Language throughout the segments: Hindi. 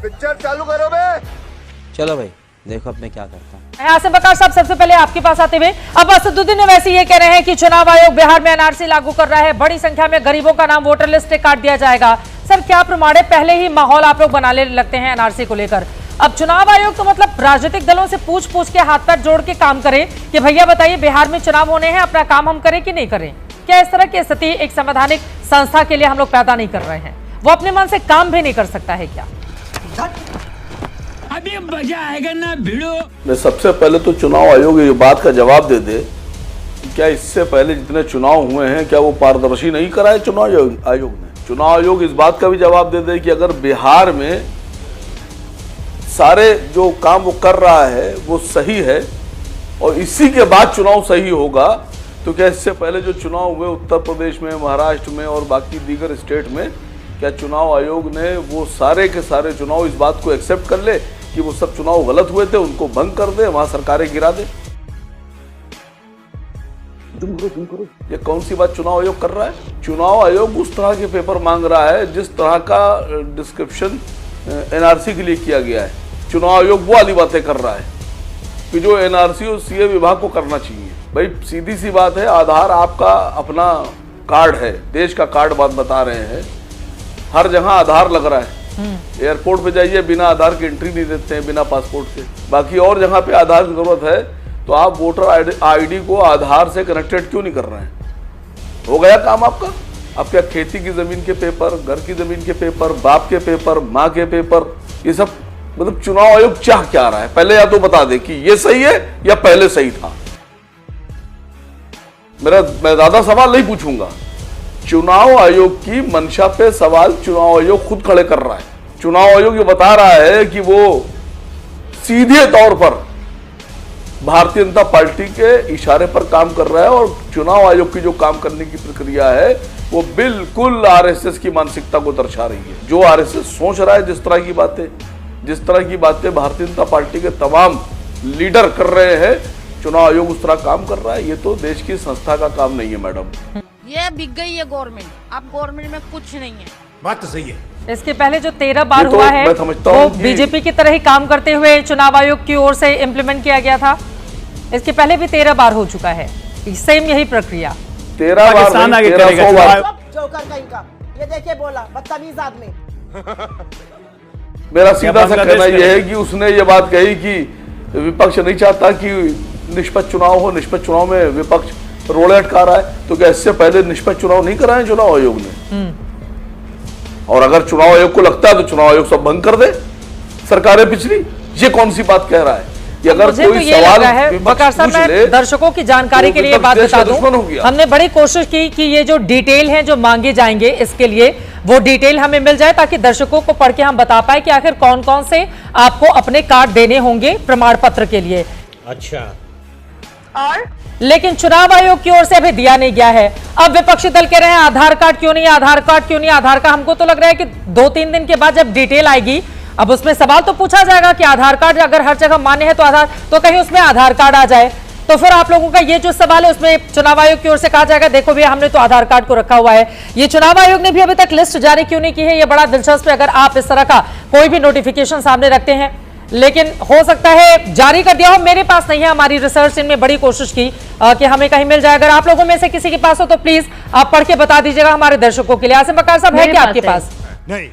पिक्चर चालू करो बे। चलो भाई देखो अब मैं क्या करता हूँ। आसिम बकार साहब सबसे पहले आपके पास आते हुए अब असदुद्दीन वैसे ये कह रहे हैं कि चुनाव आयोग बिहार में एनआरसी लागू कर रहा है, बड़ी संख्या में गरीबों का नाम वोटर लिस्ट से काट दिया जाएगा। सर क्या प्रमाण है, पहले ही माहौल आप लोग बनाने लगते हैं एनआरसी को लेकर। अब चुनाव आयोग तो मतलब राजनीतिक दलों से पूछ पूछ के हाथ पैर जोड़ के काम करे कि भैया बताइए बिहार में चुनाव होने हैं, अपना काम हम करें कि नहीं करें। क्या इस तरह की स्थिति एक संवैधानिक संस्था के लिए हम लोग पैदा नहीं कर रहे हैं? वो अपने मन से काम भी नहीं कर सकता है क्या? अभी मजा आएगा ना भिड़ो। मैं सबसे पहले तो चुनाव आयोग ये बात का जवाब दे दे कि क्या इससे पहले जितने चुनाव हुए हैं क्या वो पारदर्शी नहीं कराए चुनाव आयोग ने। चुनाव आयोग इस बात का भी जवाब दे दे कि अगर बिहार में सारे जो काम वो कर रहा है वो सही है और इसी के बाद चुनाव सही होगा, तो क्या इससे पहले जो चुनाव हुए उत्तर प्रदेश में, महाराष्ट्र में और बाकी दीगर स्टेट में, क्या चुनाव आयोग ने वो सारे के सारे चुनाव इस बात को एक्सेप्ट कर ले कि वो सब चुनाव गलत हुए थे, उनको भंग कर दे, वहां सरकारें गिरा दे? ये कौन सी बात चुनाव आयोग कर रहा है? चुनाव आयोग उस तरह के पेपर मांग रहा है जिस तरह का डिस्क्रिप्शन एनआरसी के लिए किया गया है। चुनाव आयोग वो वाली बातें कर रहा है कि जो एनआरसी और सीए विभाग को करना चाहिए। भाई सीधी सी बात है, आधार आपका अपना कार्ड है, देश का कार्ड बात बता रहे हैं, हर जगह आधार लग रहा है। एयरपोर्ट पे जाइए बिना आधार की एंट्री नहीं देते हैं, बिना पासपोर्ट के। बाकी और जगह पे आधार की जरूरत है, तो आप वोटर आईडी को आधार से कनेक्टेड क्यों नहीं कर रहे हैं? हो गया काम आपका। अब क्या खेती की जमीन के पेपर, घर की जमीन के पेपर, बाप के पेपर, माँ के पेपर, ये सब मतलब चुनाव आयोग चाह क्या रहा है? पहले या तो बता दे कि ये सही है या पहले सही था। मैं ज्यादा सवाल नहीं पूछूंगा। चुनाव आयोग की मंशा पे सवाल चुनाव आयोग खुद खड़े कर रहा है। चुनाव आयोग ये बता रहा है कि वो सीधे तौर पर भारतीय जनता पार्टी के इशारे पर काम कर रहा है और चुनाव आयोग की जो काम करने की प्रक्रिया है वो बिल्कुल आरएसएस की मानसिकता को दर्शा रही है। जो आरएसएस सोच रहा है, जिस तरह की बातें भारतीय जनता पार्टी के तमाम लीडर कर रहे हैं, चुनाव आयोग उस तरह काम कर रहा है। ये तो देश की संस्था का काम नहीं है मैडम। ये बिक गई है गवर्नमेंट, अब गवर्नमेंट में कुछ नहीं है। बात तो सही है। इसके पहले जो 13 बार तो हुआ है वो बीजेपी की तरह ही काम करते हुए चुनाव आयोग की ओर से इम्प्लीमेंट किया गया था। इसके पहले भी 13 बार हो चुका है सेम यही प्रक्रिया। 13 बार जोकर कहीं का, ये देखिए बोला बदतमीज आदमी। मेरा सीधा सा कहना यह है कि उसने ये बात कही कि विपक्ष नहीं चाहता कि निष्पक्ष चुनाव हो, निष्पक्ष चुनाव में विपक्ष रोड़े अटका रहा है। तो क्या इससे पहले निष्पक्ष चुनाव नहीं कराए चुनाव आयोग ने? और अगर चुनाव आयोग को लगता है तो चुनाव आयोग सब भंग कर दे सरकारें पिछली। ये कौन सी बात कह रहा है? कि अगर मुझे कोई तो ये लग रहा है बकार साहब, मैं दर्शकों की जानकारी के लिए बात बता दूं, हमने बड़ी कोशिश की कि ये जो डिटेल हैं जो मांगे जाएंगे इसके लिए वो डिटेल हमें मिल जाए ताकि दर्शकों को पढ़ के हम बता पाए कि आखिर कौन कौन से आपको अपने कार्ड देने होंगे प्रमाण पत्र के लिए। अच्छा, और लेकिन चुनाव आयोग की ओर से अभी दिया नहीं गया है। अब विपक्षी दल कह रहे हैं आधार कार्ड क्यों नहीं, आधार कार्ड क्यों नहीं, आधार कार्ड। हमको तो लग रहा है कि 2-3 दिन के बाद जब डिटेल आएगी अब उसमें सवाल तो पूछा जाएगा कि आधार कार्ड अगर हर जगह मान्य है तो आधार, तो कहीं उसमें आधार कार्ड आ जाए तो फिर आप लोगों का ये जो सवाल है उसमें चुनाव आयोग की ओर से कहा जाएगा देखो भैया हमने तो आधार कार्ड को रखा हुआ है। ये चुनाव आयोग ने भी अभी तक लिस्ट जारी क्यों नहीं की है, ये बड़ा दिलचस्प है। अगर आप इस तरह का कोई भी नोटिफिकेशन सामने रखते हैं, लेकिन हो सकता है जारी कर दिया हो, मेरे पास नहीं है। हमारी रिसर्च टीम ने बड़ी कोशिश की कि हमें कहीं मिल जाए। अगर आप लोगों में से किसी के पास हो तो प्लीज आप पढ़ के बता दीजिएगा हमारे दर्शकों के लिए। आसिम बकार साहब है क्या आपके पास? नहीं।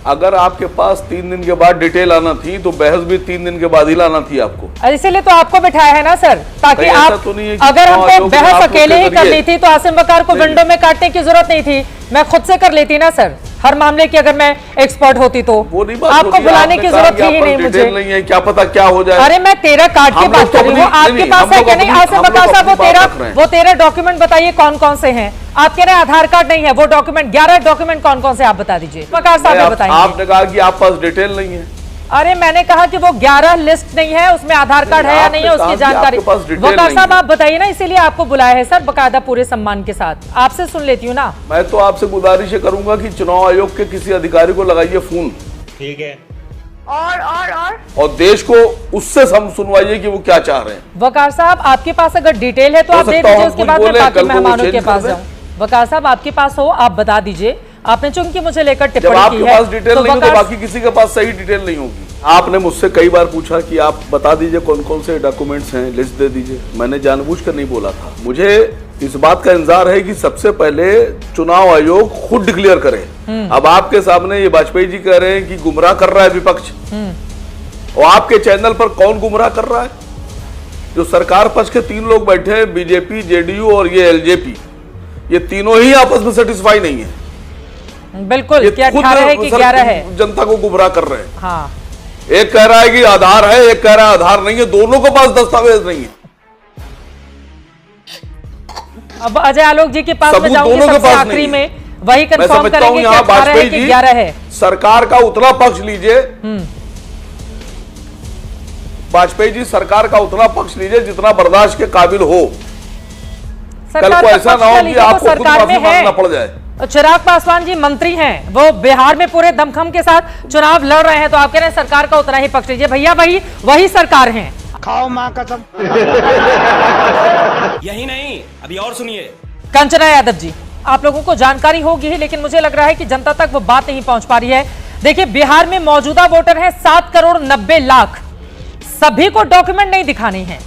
अगर आपके पास 3 दिन के बाद डिटेल आना थी तो बहस भी 3 दिन के बाद ही लाना थी आपको। इसीलिए तो आपको बिठाया है ना सर, ताकि आप तो नहीं है अगर हमको बहस अकेले ही करनी थी तो आसिम बकार को विंडो में काटने की जरूरत नहीं थी, मैं खुद से कर लेती ना सर। हर मामले की अगर मैं एक्सपर्ट होती तो आपको बुलाने की जरूरत ही नहीं मुझे। नहीं है, क्या पता क्या हो जाए। अरे मैं 13 कार्ड की बात कर रही हूँ, आपके पास है क्या नहीं? आसिम बकार साहब वो 13 डॉक्यूमेंट बताइए कौन कौन से हैं। आप कह रहे हैं आधार कार्ड नहीं है, वो डॉक्यूमेंट 11 डॉक्यूमेंट कौन कौन से आप बता दीजिए। बकार साहब बताइए। आपने कहा कि आप पास डिटेल नहीं है। अरे मैंने कहा कि वो 11 लिस्ट नहीं है, उसमें आधार कार्ड है या नहीं है उसकी जानकारी। वकार साहब आप बताइए ना, इसीलिए आपको बुलाया है सर, बकायदा पूरे सम्मान के साथ। आपसे सुन लेती हूँ ना। मैं तो आपसे गुजारिश करूंगा कि चुनाव आयोग के किसी अधिकारी को लगाइए फोन। ठीक है। और देश को उससे सुनवाइए कि वो क्या चाह रहे हैं। वकार साहब आपके पास अगर डिटेल है तो आप दे दीजिए, उसके बाद मैं बाकी मेहमानों के पास जाऊँ। वकार साहब आपके पास हो आप बता दीजिए, आपने चूंकि मुझे लेकर जब टिप्पणी आपके की है पास डिटेल नहीं हो तो वकार- बाकी किसी के पास सही डिटेल नहीं होगी। आपने मुझसे कई बार पूछा कि आप बता दीजिए कौन कौन से डॉक्यूमेंट्स हैं, लिस्ट दे दीजिए। मैंने जानबूझकर नहीं बोला था। मुझे इस बात का इंतजार है कि सबसे पहले चुनाव आयोग खुद डिक्लेयर करे। अब आपके सामने ये वाजपेयी जी कह रहे हैं कि गुमराह कर रहा है विपक्ष, और आपके चैनल पर कौन गुमराह कर रहा है? जो सरकार पक्ष के 3 लोग बैठे हैं, बीजेपी, जेडीयू और ये एलजेपी, ये तीनों ही आपस में सेटिस्फाई नहीं है। बिल्कुल, ये क्या खुद 18 है कि 11 है? जनता को गुमराह कर रहे हैं। हाँ, एक कह रहा है कि आधार है, एक कह रहा है आधार नहीं है, दोनों के पास दस्तावेज नहीं है। अब अजय आलोक जी के पास में सबूत जाऊंगी दोनों के सबसे पास आखिरी नहीं है। में, वही मैं कंफर्म समझता हूं करेंगे कि यहाँ 18 है वाजपेयी कि जी 11 है। सरकार का उतना पक्ष लीजिए, वाजपेयी जी सरकार का उतना पक्ष लीजिए जितना बर्दाश्त के काबिल हो। कल सरकार को का ऐसा पक्ष ना हो कि लीजिए, वो आपको खुद सरकार माफी में है। मांगना पड़ जाए। चिराग पासवान जी मंत्री हैं, वो बिहार में पूरे दमखम के साथ चुनाव लड़ रहे हैं, तो आप कह रहे हैं सरकार का उतना ही पक्ष लीजिए। भैया वही सरकार है। खाओ माँ कसम। यही नहीं, अभी और सुनिए। कंचना यादव जी, आप लोगों को जानकारी होगी ही, लेकिन मुझे लग रहा है कि जनता तक वो बात नहीं पहुंच पा रही है। देखिए, बिहार में मौजूदा वोटर है 7 करोड़ 90 लाख। सभी को डॉक्यूमेंट नहीं दिखाने हैं।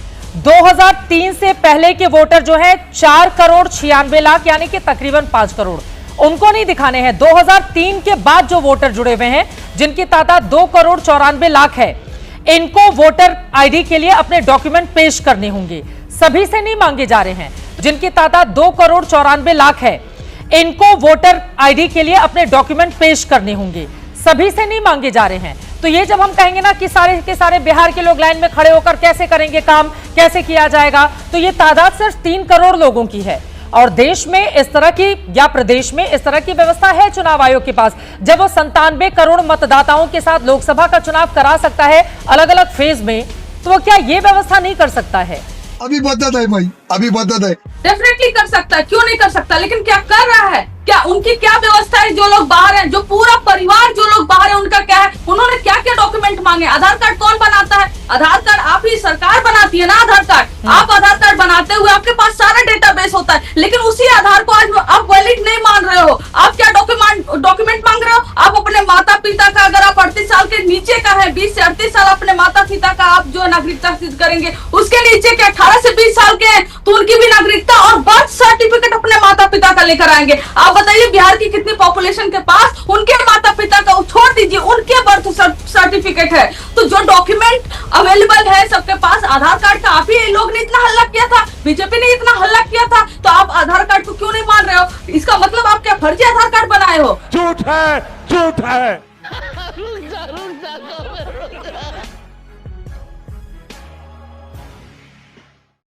2003 से पहले के वोटर जो है 4 करोड़ 96 लाख, यानी कि तकरीबन 5 करोड़, उनको नहीं दिखाने हैं। 2003 के बाद जो वोटर जुड़े हुए हैं, जिनकी तादाद 2 करोड़ 94 लाख है, इनको वोटर आईडी के लिए अपने डॉक्यूमेंट पेश करने होंगे। सभी से नहीं मांगे जा रहे हैं। जिनकी तादाद 2 करोड़ 94 लाख है, इनको वोटर आईडी के लिए अपने डॉक्यूमेंट पेश करने होंगे। सभी से नहीं मांगे जा रहे हैं। तो ये जब हम कहेंगे ना कि सारे के सारे बिहार के लोग लाइन में खड़े होकर कैसे करेंगे काम, कैसे किया जाएगा, तो ये तादाद सिर्फ 3 करोड़ लोगों की है। और देश में इस तरह की या प्रदेश में इस तरह की व्यवस्था है चुनाव आयोग के पास, जब वो 97 करोड़ मतदाताओं के साथ लोकसभा का चुनाव करा सकता है अलग अलग फेज में, तो वो क्या ये व्यवस्था नहीं कर सकता है? अभी मदद है भाई, अभी मदद है। डेफिनेटली कर सकता है, क्यों नहीं कर सकता, लेकिन क्या कर रहा है? क्या उनकी क्या व्यवस्था है? जो लोग बाहर हैं, जो पूरा परिवार जो लोग बाहर है, उनका क्या है? उन्होंने क्या क्या डॉक्यूमेंट मांगे? आधार कार्ड कौन बनाता है? आधार कार्ड आप ही सरकार बनाती है ना। आधार कार्ड आप आधार कार्ड बनाते हुए आपके पास सारा डेटाबेस होता है, लेकिन उसी आधार को आज आप वैलिड नहीं मान रहे हो। आप क्या डॉक्यूमेंट मांग रहे हो? आप अपने माता पिता का, अगर आप 38 साल के नीचे का है, 20 से 38 साल अपने माता पिता का आप जो नागरिकता सिद्ध करेंगे, उसके नीचे के 18 से 20 साल के हैं तो उनकी भी नागरिकता और बर्थ सर्टिफिकेट अपने माता पिता का लेकर आएंगे। आप बताइए बिहार की कितनी पॉपुलेशन के पास उनके माता पिता का छोड़ दीजिए, उनके बर्थ सर्टिफिकेट है। तो जो डॉक्यूमेंट अवेलेबल है सबके पास, आधार कार्ड का आप ही लोग ने इतना हल्ला किया था, बीजेपी ने इतना हल्ला किया था, तो आप आधार कार्ड को क्यों नहीं मान रहे हो? इसका मतलब आप क्या फर्जी आधार कार्ड बनाए हो? झूठ है, झूठ है।